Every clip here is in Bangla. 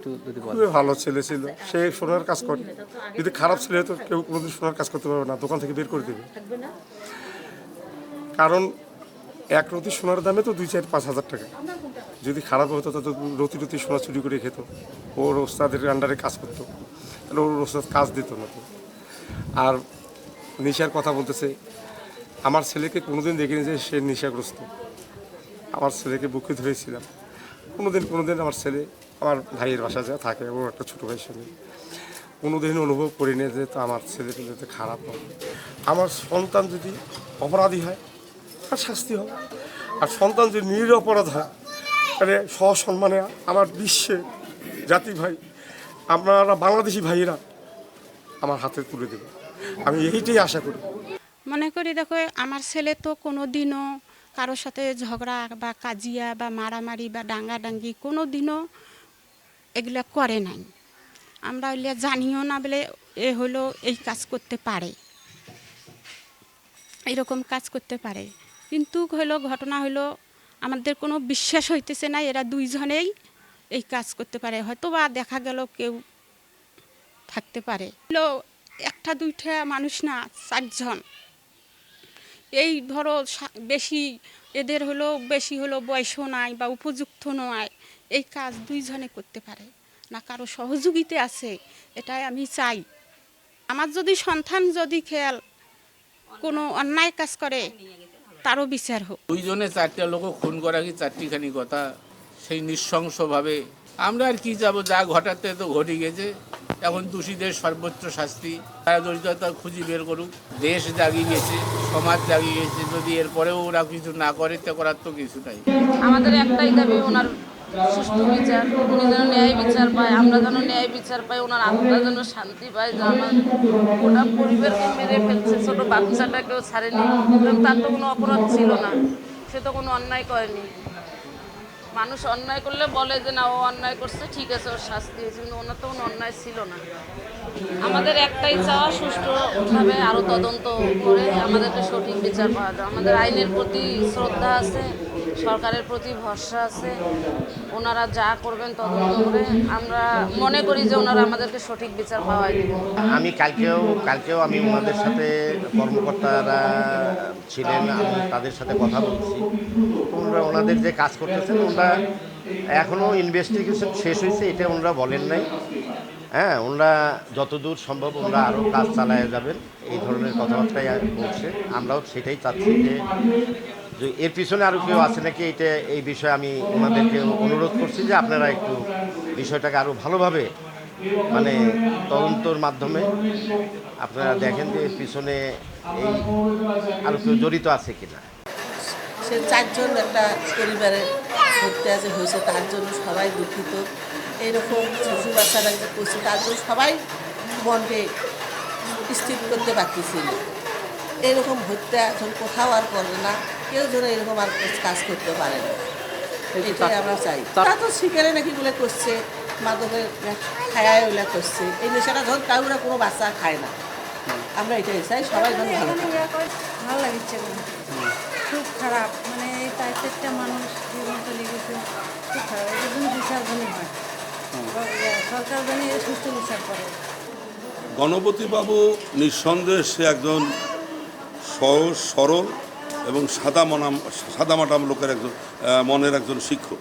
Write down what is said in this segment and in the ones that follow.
একটু যদি বলেন। খুবই ভালো ছেলে ছিল, সে সোনার কাজ করে। যদি খারাপ ছেলে হতো কেউ কোনোদিন সোনার কাজ করতে পারবে না, দোকান থেকে বের করে দেবে। কারণ এক রতি সোনার দামে তো 2-4-5 হাজার টাকা। যদি খারাপ হতো তো রতি রতি সোনা চুরি করে খেত, ওর ওস্তাদের আন্ডারে কাজ করতো, তাহলে ওর ওস্তাদ কাজ দিত না তো। আর নেশার কথা বলতেছে, আমার ছেলেকে কোনোদিন দেখিনি যে সে নেশাগ্রস্ত। আমার ছেলেকে বুকে ধরেছিলাম, কোনোদিন আমার ছেলে আমার ভাইয়ের বাসা যা থাকে, ও একটা ছোটো ভাইয়ের সঙ্গে, কোনোদিন অনুভব করিনি যে তো আমার ছেলেটা যাতে খারাপ হয়। আমার সন্তান যদি অপরাধী হয় তার শাস্তি হবে, আর সন্তান যদি নিরপরাধ হয় তাহলে সসম্মানে আমার বিশ্বের জাতি ভাই, আপনারা বাংলাদেশি ভাইয়েরা আমার হাতে তুলে দেবে, আমি এইটাই আশা করি। মনে করি দেখো, আমার ছেলে তো কোনো দিনও কারোর সাথে ঝগড়া বা কাজিয়া বা মারামারি বা ডাঙ্গাডাঙ্গি কোনো দিনও এগুলা করে নাই। আমরা এগুলো জানিও না বলে এ হলো এই কাজ করতে পারে, এইরকম কাজ করতে পারে। কিন্তু হলো ঘটনা হলো আমাদের কোনো বিশ্বাস হইতেছে না এরা দুইজনেই এই কাজ করতে পারে। হয়তো বা দেখা গেল কেউ থাকতে পারে, হলো একটা দুইটা মানুষ না, 4জন। এই ধরো বেশি এদের হলো বেশি হলো বয়সও নাই বা উপযুক্ত নয়, এই কাজ দুইজনে করতে পারে না, কারো সহযোগিতা আছে। এটাই আমি চাই, আমার যদি সন্তান যদি খেয়াল কোনো অন্যায় কাজ করে তারও বিচার হোক। দুইজনে 4টা লোক খুন করা কি 4টিখানি কথা, সেই নৃশংসভাবে। আমরা আর কি যাব, যা ঘটাতে তো ঘটে গেছে। এখন দোষীদের সর্বোচ্চ শাস্তি, তারা জড়িততা খুঁজি বের করুক। দেশ জাগিয়ে গেছে, সমাজ জাগিয়ে গেছে, যদি এরপরেও ওরা কিছু না করে তো করার তো কিছু নাই। আমাদের একটাই দাবি, ওনার সুষ্ঠু বিচার, উনি যেন ন্যায় বিচার পায়, আমরা যেন ন্যায় বিচার পাই, ওনার আত্মা যেন শান্তি পায়। যে আমার ওটা পরিবারকে মেরে ফেলছে, ছোটো বাচ্চাটাকেও ছাড়েনি, তার তো কোনো অপরাধ ছিল না, সে তো কোনো অন্যায় করেনি। মানুষ অন্যায় করলে বলে যে না ও অন্যায় করছে, ঠিক আছে ওর শাস্তি হয়েছে, কিন্তু ওনার তো কোনো অন্যায় ছিল না। আমাদের একটাই চাওয়া, সুষ্ঠুভাবে আরও তদন্ত করে আমাদেরকে সঠিক বিচার পাওয়া যায়। আমাদের আইনের প্রতি শ্রদ্ধা আছে, সরকারের প্রতি ভরসা আছে, ওনারা যা করবেন তদন্ত করে আমরা মনে করি যে ওনারা আমাদেরকে সঠিক বিচার পাওয়াই দেবেন। আমি কালকেও আমি ওনাদের সাথে, কর্মকর্তারা ছিলেন, আমি তাদের সাথে কথা বলছি। ওনাদের যে কাজ করতেছেন, ওনারা এখনও ইনভেস্টিগেশন শেষ হয়েছে এটা ওনারা বলেন নাই। হ্যাঁ, ওনারা যতদূর সম্ভব ওনারা আরও কাজ চালায় যাবেন, এই ধরনের কথাবার্তাই বলছে। আমরাও সেটাই চাচ্ছি যে এর পিছনে আরও কেউ আছে নাকি, এই বিষয়ে আমি ওনাদেরকে অনুরোধ করছি যে আপনারা একটু বিষয়টাকে আরও ভালোভাবে মানে তদন্তর মাধ্যমে আপনারা দেখেন যে এর পিছনে এই আরও কেউ জড়িত আছে কিনা। সে 4জন একটা পরিবারের হত্যা যে হয়েছে, তার জন্য সবাই দুঃখিত। এইরকম শিশু বাচ্চারা যে করছে তার জন্য সবাই মনকে স্থির করতে পারতেছিল। এইরকম হত্যা যখন কোথাও আর করবে না, কেউ যেন এরকম আর কাজ করতে পারে না, এটাই আমরা চাই। তারা তো শিকারে নাকি বলে করছে, মাদকের খায়ায় ওইলা করছে, এই নেশাটা যখন কাউরা কোনো বাচ্চা খায় না। আমরা এটাই চাই, সবাই যেন ভালো থাকে। ভালো লাগছে, খুব খারাপ, মানে এই 4টা মানুষ জীবন চলে গেছে, খুব খারাপ। এই জন্য বিচার যেন হয়, সরকার যেন সুষ্ঠু বিচার করে। গণপতিবাবু নিঃসন্দেহে সে একজন সহজ সরল এবং সাদামাটা লোকের একজন মনের একজন শিক্ষক।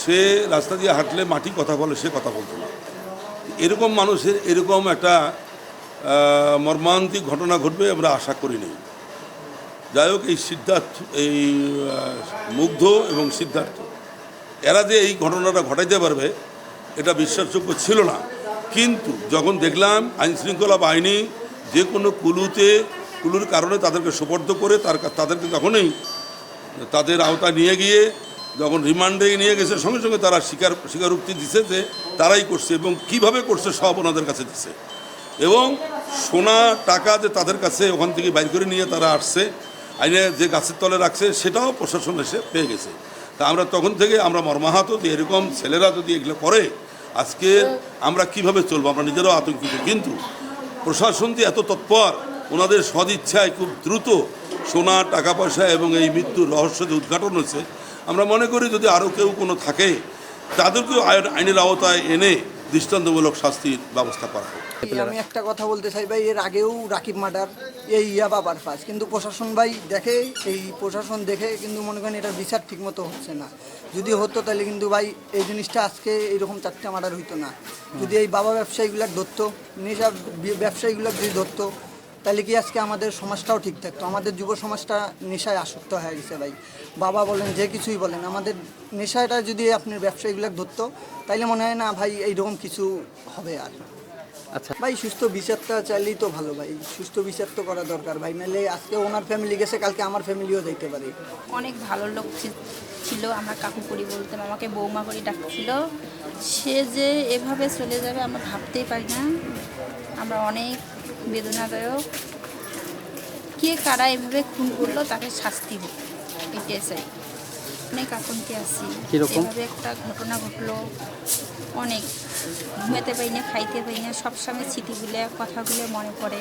সে রাস্তা দিয়ে হাঁটলে মাটি কথা বলে, সে কথা বলতো না। এরকম মানুষের এরকম একটা মর্মান্তিক ঘটনা ঘটবে আমরা আশা করিনি। যাই হোক, এই মুগ্ধ এবং সিদ্ধার্থ এরা যে এই ঘটনাটা ঘটাইতে পারবে এটা বিশ্বাসযোগ্য ছিল না। কিন্তু যখন দেখলাম আইনশৃঙ্খলা বাহিনী যে কোনো কুলুর কারণে তাদেরকে সোপর্দ করে তাদেরকে যখনই তাদের আওতায় নিয়ে গিয়ে যখন রিমান্ডে নিয়ে গেছে, সঙ্গে সঙ্গে তারা স্বীকারোক্তি দিছে যে তারাই করছে এবং কিভাবে করছে সব ওনাদের কাছে দিছে। এবং সোনা টাকা যে তাদের কাছে ওখান থেকে বাইর করে নিয়ে তারা আসছে, আইনে যে গাছের তলে রাখছে, সেটাও প্রশাসন এসে পেয়ে গেছে। তা আমরা তখন থেকে আমরা মর্মাহত যে এরকম ছেলেরা যদি এগুলো করে আজকে আমরা কিভাবে চলবো, আমরা নিজেরাও আতঙ্কিত। কিন্তু প্রশাসন যে এত তৎপর, ওনাদের সদিচ্ছায় খুব দ্রুত সোনা টাকা পয়সা এবং এই মৃত্যুর রহস্য যে উদ্ঘাটন হয়েছে, আমরা মনে করি যদি আরও কেউ কোনো থাকে তাদেরকেও আইনের আওতায় এনে দৃষ্টান্তমূলক শাস্তির ব্যবস্থা করা হোক। আমি একটা কথা বলতে চাই ভাই, এর আগেও রাকিব মার্ডার এই ইয়াবা পারপাস, কিন্তু প্রশাসন ভাই দেখে, এই প্রশাসন দেখে কিন্তু মনে করেন এটার বিচার ঠিকমতো হচ্ছে না। যদি হতো তাহলে কিন্তু ভাই এই জিনিসটা আজকে এইরকম 4টা মার্ডার হইতো না। যদি এই বাবা ব্যবসায়ীগুলার ধরতো, নেশা ব্যবসায়ীগুলার যদি ধরতো, তাহলে কি আজকে আমাদের সমাজটাও ঠিক থাকতো। আমাদের যুব সমাজটা নেশায় আসক্ত হয়ে গেছে ভাই। বাবা বলেন, যে কিছুই বলেন, আমাদের নেশাটা যদি আপনার ব্যবসায়ীগুলার ধরতো, তাইলে মনে হয় না ভাই এইরকম কিছু হবে আর। আচ্ছা ভাই সুস্থ বিচারটা চাইলেই তো ভালো ভাই, সুস্থ বিচার তো করা দরকার ভাই, নাহলে আজকে ওনার ফ্যামিলি গেছে, কালকে আমার ফ্যামিলিও যাইতে পারে। অনেক ভালো লোক ছিল, আমরা কাকু করি বলতাম, আমাকে বৌমা করে ডাকছিল। সে যে এভাবে চলে যাবে আমরা ভাবতেই পারি না। আমরা অনেক বেদনাদায়ক, কে কারা এভাবে খুন করলো তাকে শাস্তি হোক, এটাই চাই। অনেক আতঙ্কে আছি, এভাবে একটা ঘটনা ঘটলো, অনেক ঘুমাতে পারি না, খাইতে পারি না, সবসময় স্মৃতিগুলো কথাগুলো মনে পড়ে।